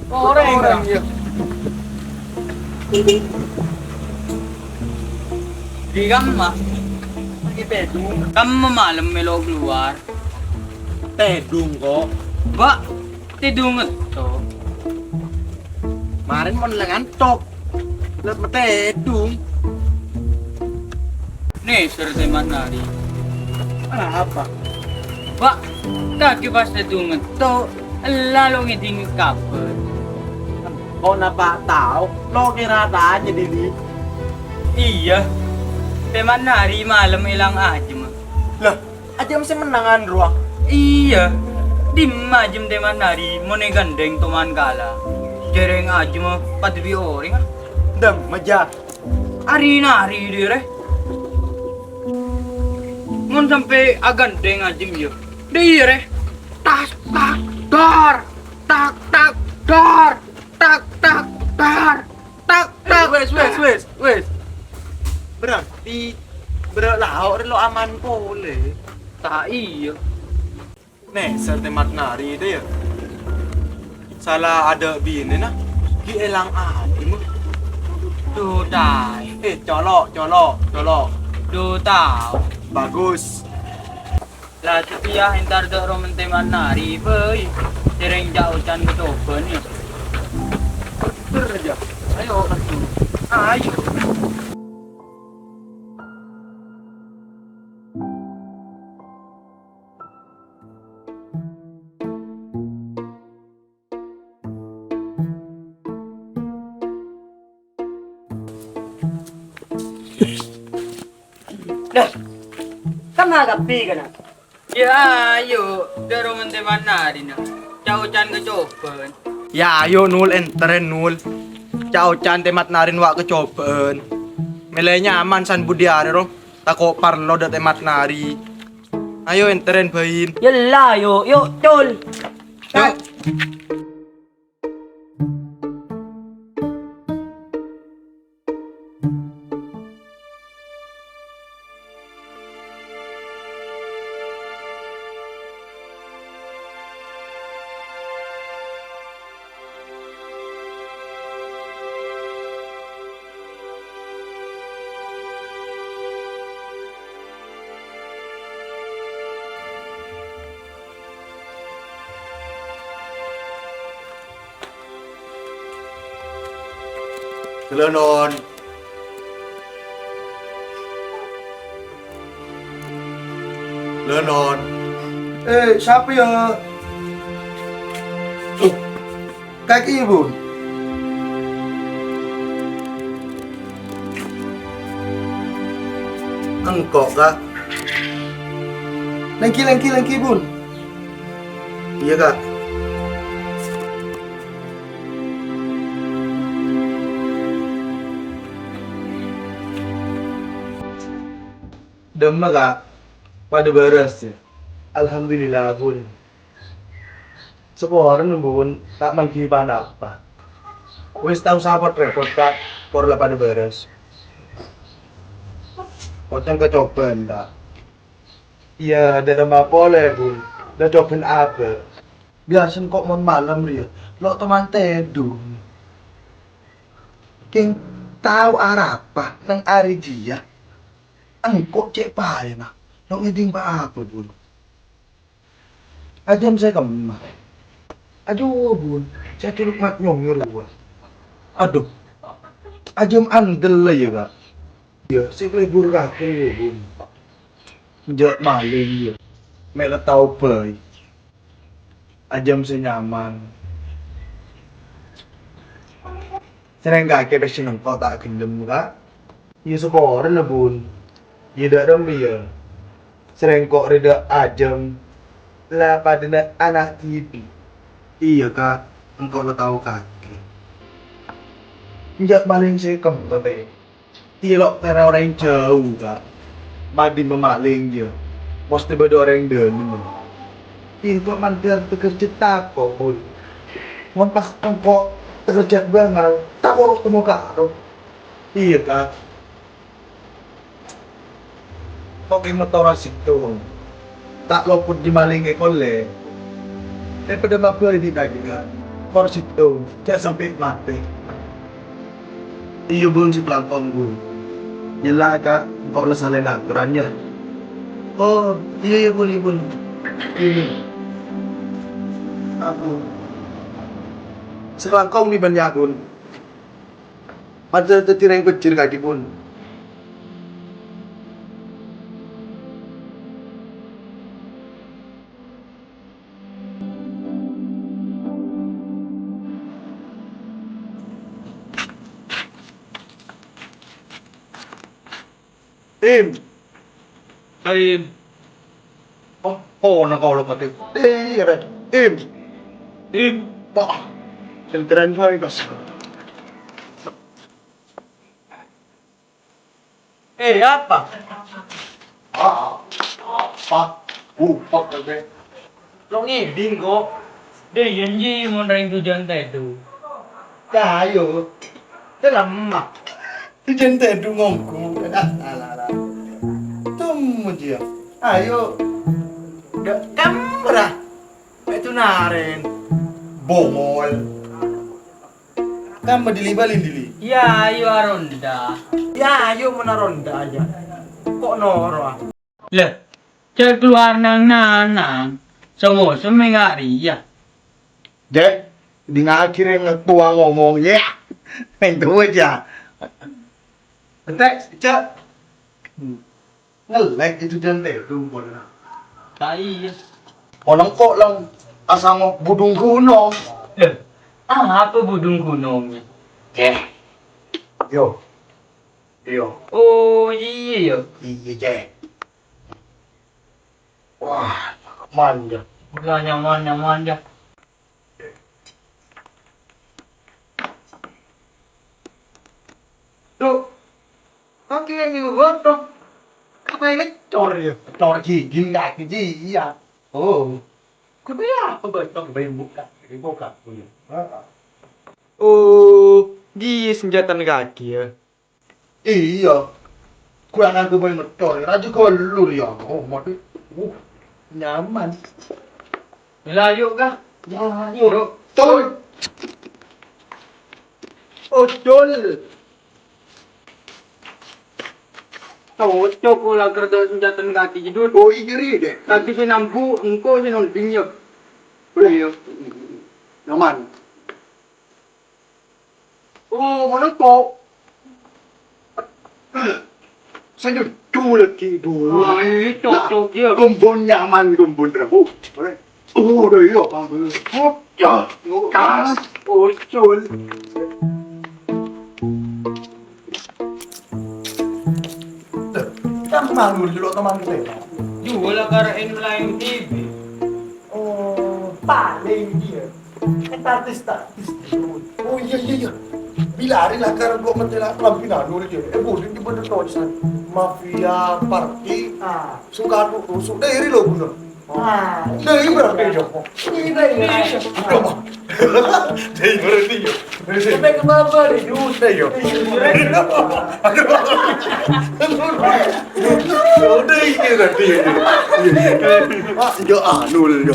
Orang ya. Di mah. Lagi pedung. Kamu malam melo keluar. Tedung kok. Ba, tidung itu. Kemarin mau ngantuk. Lihat tedung. Nih, suruh teman nari. Apa? Ba, kaki pas tidung itu. Lalu ngiding kapal. Kok napa tahu? Lo kira aja Didi. Iya. Teman nari malam hilang aja mah. Lah, aja mesti menangan ruang. Iya. Di majem teman nari mau gandeng teman kala. Jereng aja mah pati orang ah. Dem, meja. Hari nari dire. Ngon sampai agandeng aja yo. Dire. Tak tak dar. Tak tak dar. Tak tak dar. Tak tak. Wes. Berarti berlaut lo aman boleh. Tak iya. Nih, setemat nari itu ya. Salah ada bini nah. Ki elang aja mah. Tuh dai. Colok. Tuh tahu. Bagus. Lah setia entar do romen teman nari boy. Jereng jauh can betoben ya. Aja. Ayo atuh. Ayo. Dah, kamu agak pi kan? Ya ayo, daro men teman nari na. Jauh can kecoben. Ya ayo nul enteren nul. Cao can temat narin wa kecobaan. Melenya aman san budiare ro. Tako parlo da temat nari. Ayo enteren bayin. Yalla yuk cul. Yuk. Lenon. Lenon. Siapa ya? Kaki ibu. Engkok kak. Lengki bun. Iya kak. Demam kak. Pada beres ya. Alhamdulillah bun. Seporang bun tak mengkipan apa. Wis tahu sahabat repot kak. Por lah pada beres. Potong kecoban tak. Iya, ada nama boleh bun. Dah cobain apa? Biasa kok mau malam dia. Lo teman teduh. King tahu arah apa nang ari dia. Angkok cek payah nah. Lo ngeding pa apa bun? Adem saya kemana? Aduh bun, saya tuluk mat nyong luar. Aduh, ajem andel lah ya kak. Ya, si libur kaki bun. Menjak maling ya. Mela tau bay. Ajem senyaman. Seneng kaki pasti nengkau tak gendem kak. Ya sekoran lah bun. Ya dak dong dia. Sering kok reda ajem lah pada anak TV. Iya kak, engkau lo tahu kaki. Njak maling sih kembali. Tilok karena orang jauh kak. Madi memaling dia. Mesti beda orang dalam. Iya kok mandir bekerja tak kok pun. Mau pas engkau bekerja banget, tak mau ketemu kak. Iya kak. Kok motor situ. Tak luput dimalingi kole. Daripada mabur di daging. por situ, jangan sampai mati. Iya bun si pelangkong bun. Jelas kak, kau lah salah aturannya. Oh iya bun iya bun. Ini aku selangkong di banyak bun. Ada tirai kecil kaki bun. Tim. Ay, Oh, nak kau lepas tu. Red. Tim. Pak. Sentran saya kas. Apa? Pak. Pak tu. Lo ngiding kok. deh janji mau ring tujuan itu. Ayo. Terlambat. Tu jantan tu ngomku. Alah. Tunggu dia. Ayo. Kamera. Itu naren. Bongol. Kamu dilibalin dili. Ya, ayo aronda. Ya, ayo menaronda aja. Kok noro ah? Lah, cek keluar nang nanang. Semua semengari ya. Dek, di akhirnya ngetua ngomong ya. Main tu aja. Entek, cak. Ngelek itu jantan tu boleh. Tai. Orang kok lang asang budung gunung. Lah, apa budung gunungnya? Yo. Oh iya. Iya, Cek. Wah, manja. Udah nyaman ya. Tuh. Oke, ini gotong. Apa ini? Cor gigi nggak gigi iya. Oh. Kebaya apa betul kebaya buka. Oh, di senjata kaki ya. Iya. Kurang aku boleh ngecor. Raja kau lur ya. Oh, mati. Nyaman. Layu kah? Ya, yuk. Tol. Oh, jol. Cocok pula kerja senjata kaki judul. Oh, iri deh. Kaki sinampu, engkau sinolpingnya. Iya. Nyaman. Oh, mana kau? Saya dulu lagi dulu. Ay, cocok ya. Gumbun nyaman gumbun rabu. Oh, dah iya bang. Oh, ya. Kas. Oh, cul. Kan manggul dulu teman kita. Jual karain lain TV. Oh, paling dia. Artis. Oh iya. Bilari lah karena gua mentela pelampinan dulu dia. Boleh di bener tulisan mafia party. Suka rusuk dari lo guna. Dari berapa dia? Ini. Dari berarti ya. Sampai kenapa deh? Udah ya. Udah ini berarti ya. Ya nul ya.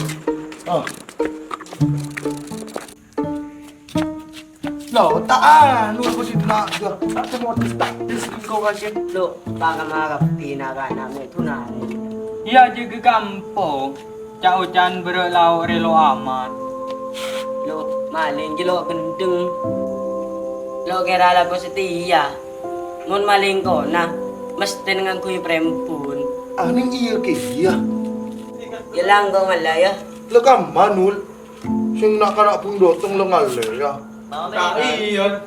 No, nul ko situ na. Tak semua taktis kau kaget. Lo, baka mga pinaga namin ito na. Iya juga kampung. Cak Ucan berlau relo aman. Lo, maling gilo gendeng. Lo kira lago sa tiya. Ngun maling ko na. Mas tinangan ko yung prempun. Aning iya ke iya. Ilang ko malaya. Lo kam manul. Sing nak pun dotong lo ya. Iya.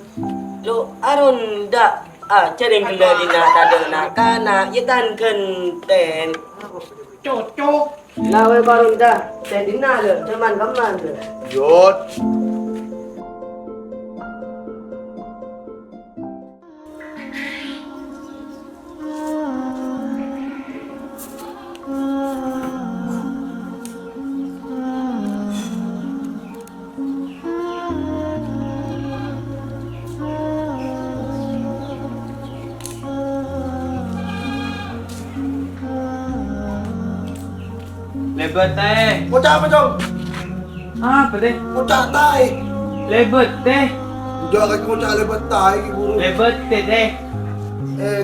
Lo, aron da. Caring kendali na tado na kana. Yitan kenten. Cocok. Lawe karon da. Tadi na lo. Cuman kaman lo. Yot. Lebat teh. Mau apa dong? Apa deh? Mau tai. Lebet deh. Jangan kau cari betai guru. Lebet deh.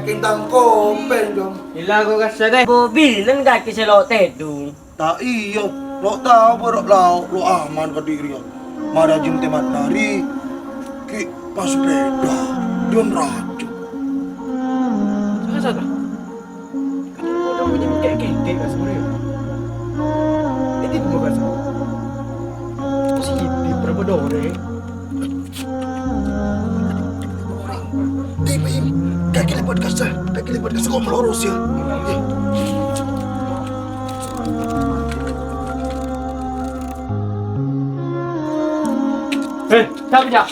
Kintang kompen dong. Ilago ka sa deh. Bobil lang gati sa lote dong. Tak iya, lo tahu berok lo aman ke diri ya. Mada jim temat nari, ki pas beda, dion racun. Saka. Udah punya kayak ka sebenarnya. Ini mo ka sa. Si di Prabodore. Di pahim, kaki lipat kasa kau melurus ya. Eh, siapa dia?